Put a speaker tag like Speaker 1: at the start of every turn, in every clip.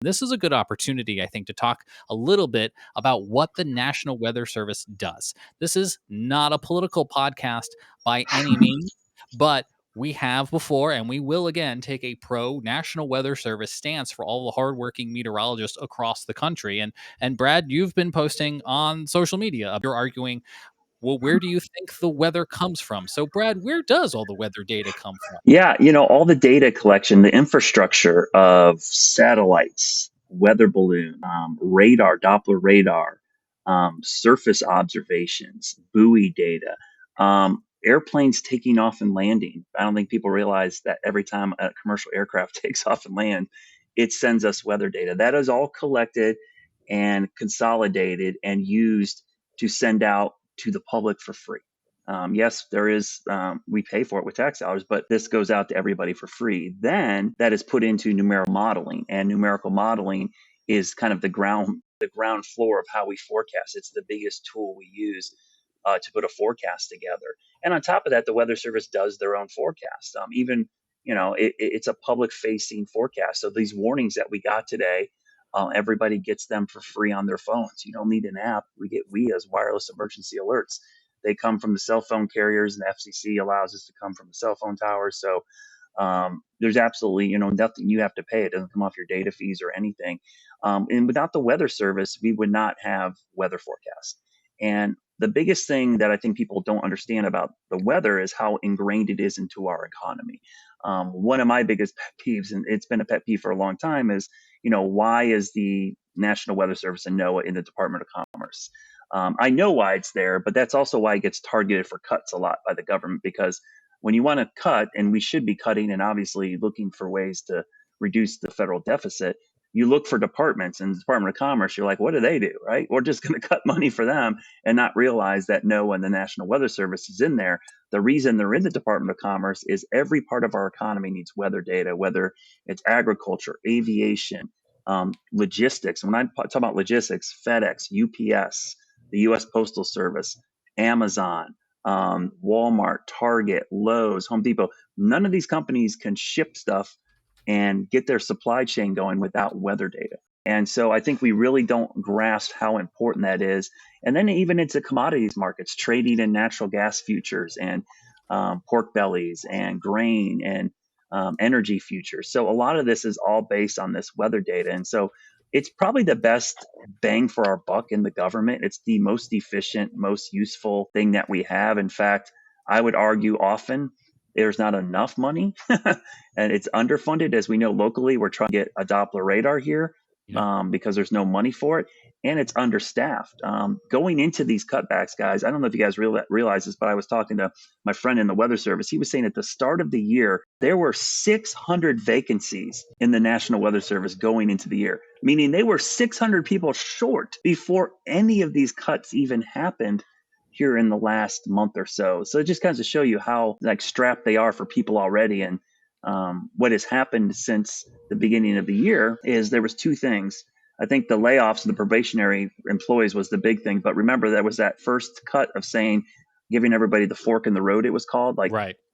Speaker 1: This is a good opportunity, I think, to talk a little bit about what the National Weather Service does. This is not a political podcast by any means, but we have before and we will again take a pro National Weather Service stance for all the hardworking meteorologists across the country. And Brad, you've been posting on social media. You're arguing, well, where do you think the weather comes from? So, Brad, where does all the weather data come from?
Speaker 2: Yeah, all the data collection, the infrastructure of satellites, weather balloon, radar, Doppler radar, surface observations, buoy data, airplanes taking off and landing. I don't think people realize that every time a commercial aircraft takes off and land, it sends us weather data. That is all collected and consolidated and used to send out to the public for free. Yes, there is, we pay for it with tax dollars, but this goes out to everybody for free. Then that is put into numerical modeling, and numerical modeling is kind of the ground floor of how we forecast. It's the biggest tool we use to put a forecast together. And on top of that, the Weather Service does their own forecast. Even, it's a public facing forecast. So these warnings that we got today, everybody gets them for free on their phones. You don't need an app. We get WIAs, wireless emergency alerts. They come from the cell phone carriers, and the FCC allows us to come from the cell phone towers. So there's absolutely, nothing you have to pay. It doesn't come off your data fees or anything. And without the Weather Service, we would not have weather forecasts. And the biggest thing that I think people don't understand about the weather is how ingrained it is into our economy. One of my biggest pet peeves, and it's been a pet peeve for a long time, is, why is the National Weather Service and NOAA in the Department of Commerce? I know why it's there, but that's also why it gets targeted for cuts a lot by the government, because when you want to cut, and we should be cutting and obviously looking for ways to reduce the federal deficit, you look for departments, and the Department of Commerce, you're like, what do they do, right? We're just going to cut money for them and not realize that NOAA and the National Weather Service is in there. The reason they're in the Department of Commerce is every part of our economy needs weather data, whether it's agriculture, aviation, logistics. When I talk about logistics, FedEx, UPS, the U.S. Postal Service, Amazon, Walmart, Target, Lowe's, Home Depot. None of these companies can ship stuff and get their supply chain going without weather data. And so I think we really don't grasp how important that is. And then even into commodities markets, trading in natural gas futures and pork bellies and grain and energy futures. So a lot of this is all based on this weather data. And so it's probably the best bang for our buck in the government. It's the most efficient, most useful thing that we have. In fact, I would argue often there's not enough money and it's underfunded. As we know locally, we're trying to get a Doppler radar here because there's no money for it, and it's understaffed. Going into these cutbacks, guys, I don't know if you guys realize this, but I was talking to my friend in the Weather Service. He was saying at the start of the year, there were 600 vacancies in the National Weather Service going into the year, meaning they were 600 people short before any of these cuts even happened here in the last month or so. So it just kind of show you how strapped they are for people already. And what has happened since the beginning of the year is there was two things. I think the layoffs of the probationary employees was the big thing. But remember, there was that first cut of saying, giving everybody the fork in the road, it was called.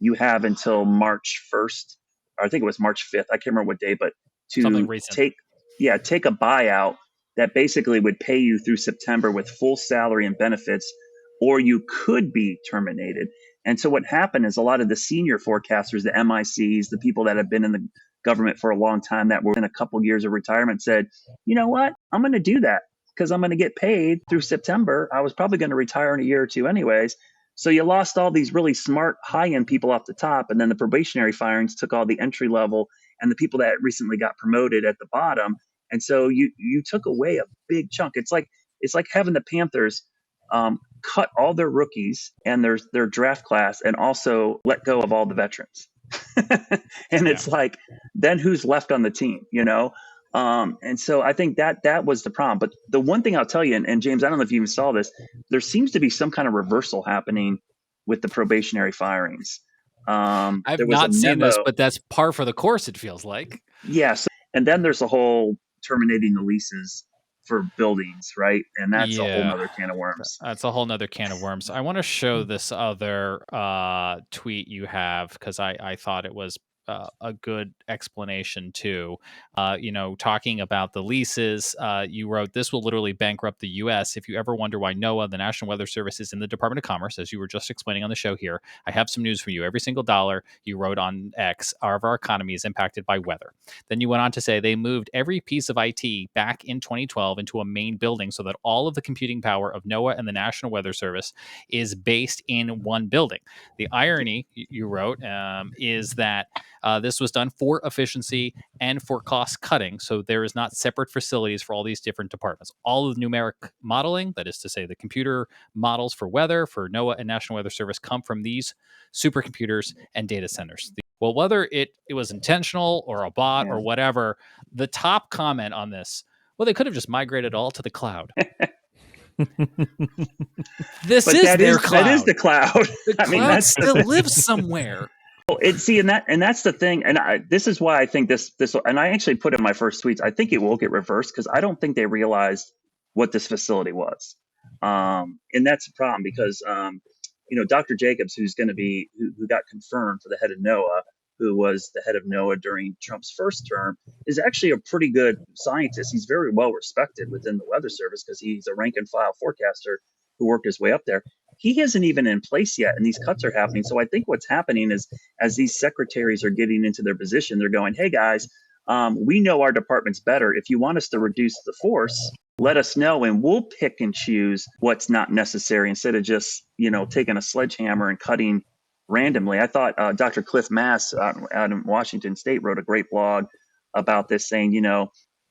Speaker 2: You have until March 1st, or I think it was March 5th. I can't remember what day, but to take a buyout that basically would pay you through September with full salary and benefits, or you could be terminated. And so what happened is a lot of the senior forecasters, the MICs, the people that have been in the government for a long time that were in a couple of years of retirement said, you know what, I'm going to do that because I'm going to get paid through September. I was probably going to retire in a year or two anyways. So you lost all these really smart high-end people off the top, and then the probationary firings took all the entry level and the people that recently got promoted at the bottom. And so you took away a big chunk. It's like having the Panthers cut all their rookies and their draft class and also let go of all the veterans. And it's like, then who's left on the team, And so I think that was the problem. But the one thing I'll tell you, and James, I don't know if you even saw this, there seems to be some kind of reversal happening with the probationary firings.
Speaker 1: I've not seen this, but that's par for the course, it feels like.
Speaker 2: Yes. And then there's a whole terminating the leases for buildings, right? And that's a whole nother can of worms.
Speaker 1: That's a whole nother can of worms. I want to show this other tweet you have because I thought it was a good explanation too. Talking about the leases, you wrote, "This will literally bankrupt the U.S. If you ever wonder why NOAA, the National Weather Service, is in the Department of Commerce, as you were just explaining on the show here, I have some news for you. Every single dollar you wrote on X of our economy is impacted by weather." Then you went on to say they moved every piece of IT back in 2012 into a main building so that all of the computing power of NOAA and the National Weather Service is based in one building. The irony, you wrote, is that this was done for efficiency and for cost cutting. So there is not separate facilities for all these different departments. All of the numeric modeling, that is to say, the computer models for weather for NOAA and National Weather Service, come from these supercomputers and data centers. Well, whether it was intentional or a bot
Speaker 2: Yeah.
Speaker 1: or whatever, the top comment on this, well, they could have just migrated all to the cloud. This
Speaker 2: But
Speaker 1: is their
Speaker 2: that is
Speaker 1: cloud.
Speaker 2: the cloud.
Speaker 1: The
Speaker 2: I mean,
Speaker 1: cloud
Speaker 2: that's
Speaker 1: still lives somewhere.
Speaker 2: and that's the thing. And this is why I think this, and I actually put in my first tweets, I think it will get reversed because I don't think they realized what this facility was. And that's a problem because, Dr. Jacobs, who's going to be, who got confirmed for the head of NOAA, who was the head of NOAA during Trump's first term, is actually a pretty good scientist. He's very well respected within the Weather Service because he's a rank and file forecaster who worked his way up there. He isn't even in place yet, and these cuts are happening. So I think what's happening is as these secretaries are getting into their position, they're going, "Hey guys, we know our department's better. If you want us to reduce the force, let us know, and we'll pick and choose what's not necessary instead of just taking a sledgehammer and cutting randomly." I thought Dr. Cliff Mass out in Washington State wrote a great blog about this, saying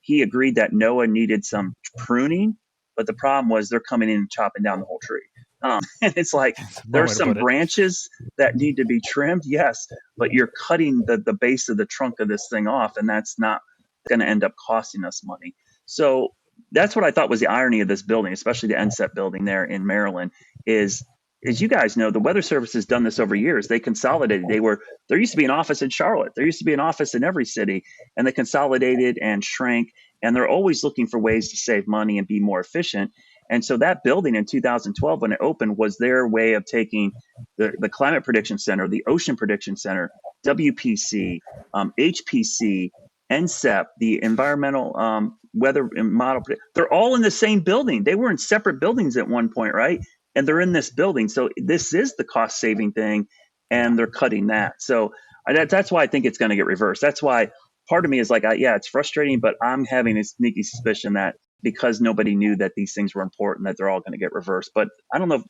Speaker 2: he agreed that NOAA needed some pruning, but the problem was they're coming in and chopping down the whole tree. And it's like there's some branches that need to be trimmed, yes, but you're cutting the base of the trunk of this thing off, and that's not going to end up costing us money. So that's what I thought was the irony of this building, especially the NSEP building there in Maryland, is as you guys know, the Weather Service has done this over years. They consolidated. There used to be an office in Charlotte. There used to be an office in every city, and they consolidated and shrank. And they're always looking for ways to save money and be more efficient. And so that building in 2012, when it opened, was their way of taking the Climate Prediction Center, the Ocean Prediction Center, WPC, HPC, NSEP, the Environmental Weather Model. They're all in the same building. They were in separate buildings at one point, right? And they're in this building. So this is the cost saving thing, and they're cutting that. So that's why I think it's going to get reversed. That's why part of me is like, yeah, it's frustrating, but I'm having a sneaky suspicion that because nobody knew that these things were important, that they're all going to get reversed. But I don't know if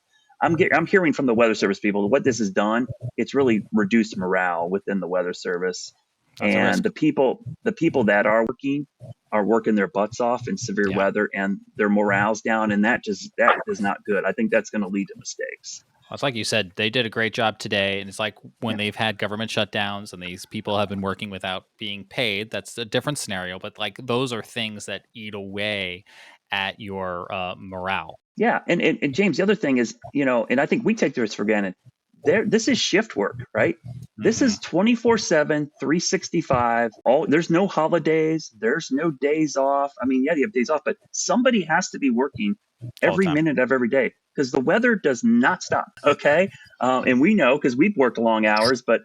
Speaker 2: I'm hearing from the Weather Service people what this has done. It's really reduced morale within the Weather Service.
Speaker 1: That's
Speaker 2: and the people that are working their butts off in severe weather, and their morale's down, and that is not good. I think that's going to lead to mistakes.
Speaker 1: It's like you said, they did a great job today. And it's like when they've had government shutdowns and these people have been working without being paid, that's a different scenario. But like those are things that eat away at your morale.
Speaker 2: Yeah. And James, the other thing is, and I think we take this for granted. This is shift work, right? This is 24/7, 365. There's no holidays. There's no days off. I mean, yeah, you have days off, but somebody has to be working every minute of every day because the weather does not stop. Okay. And we know because we've worked long hours, but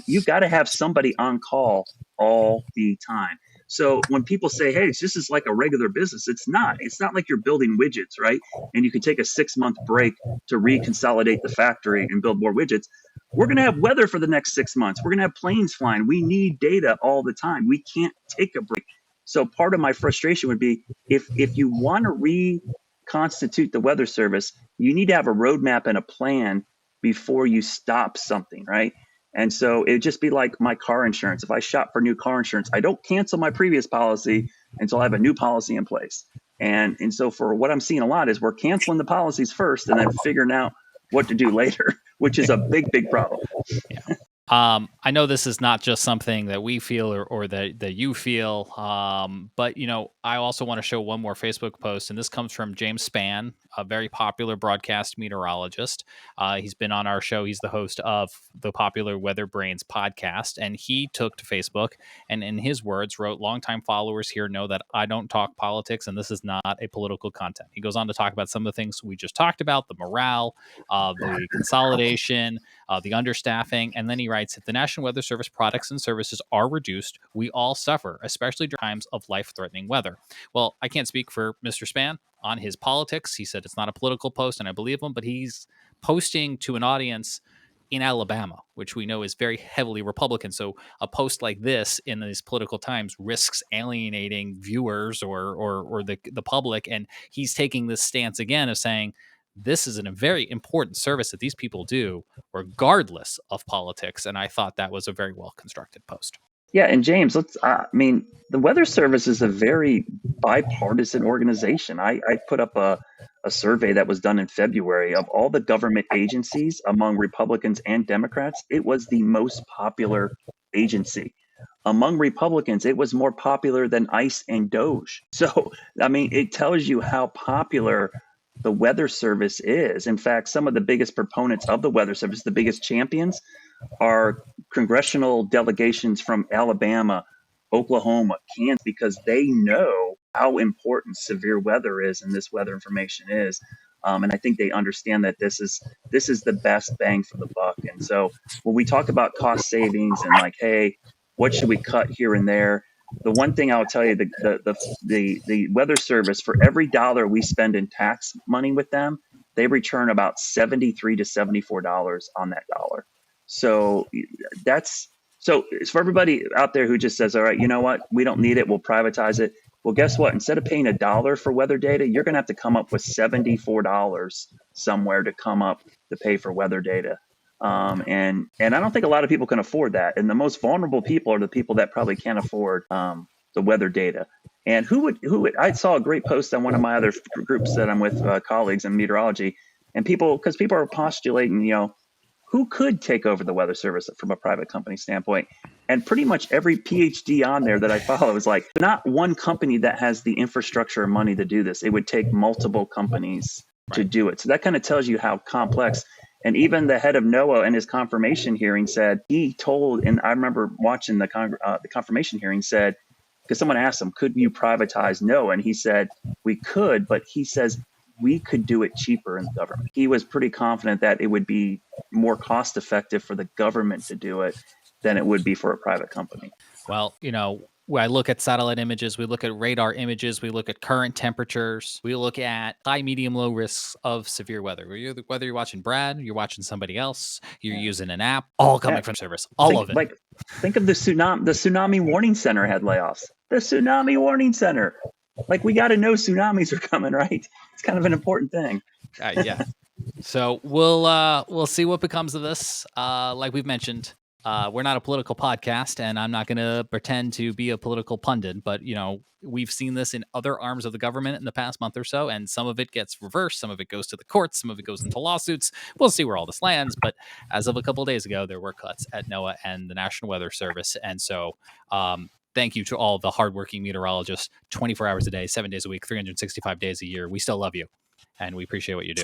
Speaker 2: you've got to have somebody on call all the time. So when people say, "Hey, this is like a regular business," it's not. It's not like you're building widgets, right? And you can take a 6-month break to reconsolidate the factory and build more widgets. We're going to have weather for the next 6 months. We're going to have planes flying. We need data all the time. We can't take a break. So part of my frustration would be if you want to reconstitute the Weather Service, you need to have a roadmap and a plan before you stop something, right? And so it'd just be like my car insurance. If I shop for new car insurance, I don't cancel my previous policy until I have a new policy in place. And so for what I'm seeing a lot is we're canceling the policies first and then figuring out what to do later, which is a big, big problem.
Speaker 1: Yeah. I know this is not just something that we feel or that you feel, but I also want to show one more Facebook post, and this comes from James Spann, a very popular broadcast meteorologist. He's been on our show. He's the host of the popular Weather Brains podcast, and he took to Facebook and, in his words, wrote, "Longtime followers here know that I don't talk politics, and this is not a political content." He goes on to talk about some of the things we just talked about, the morale, the consolidation, the understaffing. And then he writes, if the National Weather Service products and services are reduced, we all suffer, especially during times of life-threatening weather. Well, I can't speak for Mr. Span on his politics. He said it's not a political post, and I believe him, but he's posting to an audience in Alabama, which we know is very heavily Republican. So a post like this in these political times risks alienating viewers or the public. And he's taking this stance again of saying this is a very important service that these people do, regardless of politics. And I thought that was a very well constructed post.
Speaker 2: Yeah, and James, I mean, the Weather Service is a very bipartisan organization. I put up a survey that was done in February of all the government agencies among Republicans and Democrats. It was the most popular agency. Among Republicans, it was more popular than ICE and Doge. So, I mean, it tells you how popular the Weather Service is. In fact, some of the biggest proponents of the Weather Service, the biggest champions, are congressional delegations from Alabama, Oklahoma, Kansas, because they know how important severe weather is and this weather information is. And I think they understand that this is the best bang for the buck. And so when we talk about cost savings and like, hey, what should we cut here and there? The one thing I'll tell you, the Weather Service, for every dollar we spend in tax money with them, they return about $73 to $74 on that dollar. So it's for everybody out there who just says, all right, you know what? We don't need it. We'll privatize it. Well, guess what? Instead of paying $1 for weather data, you're going to have to come up with $74 somewhere to come up to pay for weather data. And I don't think a lot of people can afford that. And the most vulnerable people are the people that probably can't afford the weather data. And who would, I saw a great post on one of my other groups that I'm with, colleagues in meteorology, and because people are postulating, who could take over the Weather Service from a private company standpoint? And pretty much every PhD on there that I follow is like, not one company that has the infrastructure or money to do this. It would take multiple companies to do it. So that kind of tells you how complex. And even the head of NOAA in his confirmation hearing said, he told, and I remember watching the confirmation hearing, said, because someone asked him, could you privatize NOAA? And he said, we could, but he says, we could do it cheaper in the government. He was pretty confident that it would be more cost effective for the government to do it than it would be for a private company.
Speaker 1: Well, I look at satellite images, we look at radar images, we look at current temperatures, we look at high, medium, low risks of severe weather. Whether you're watching Brad, you're watching somebody else, you're using an app, all coming from service, all of it.
Speaker 2: Think of the tsunami warning center had layoffs. The tsunami warning center. Like, we got to know tsunamis are coming, right? It's kind of an important thing.
Speaker 1: Yeah. So we'll see what becomes of this. Like we've mentioned, we're not a political podcast, and I'm not going to pretend to be a political pundit. But we've seen this in other arms of the government in the past month or so, and some of it gets reversed, some of it goes to the courts, some of it goes into lawsuits. We'll see where all this lands. But as of a couple of days ago, there were cuts at NOAA and the National Weather Service, and so. Thank you to all the hardworking meteorologists, 24 hours a day, 7 days a week, 365 days a year. We still love you, and we appreciate what you do.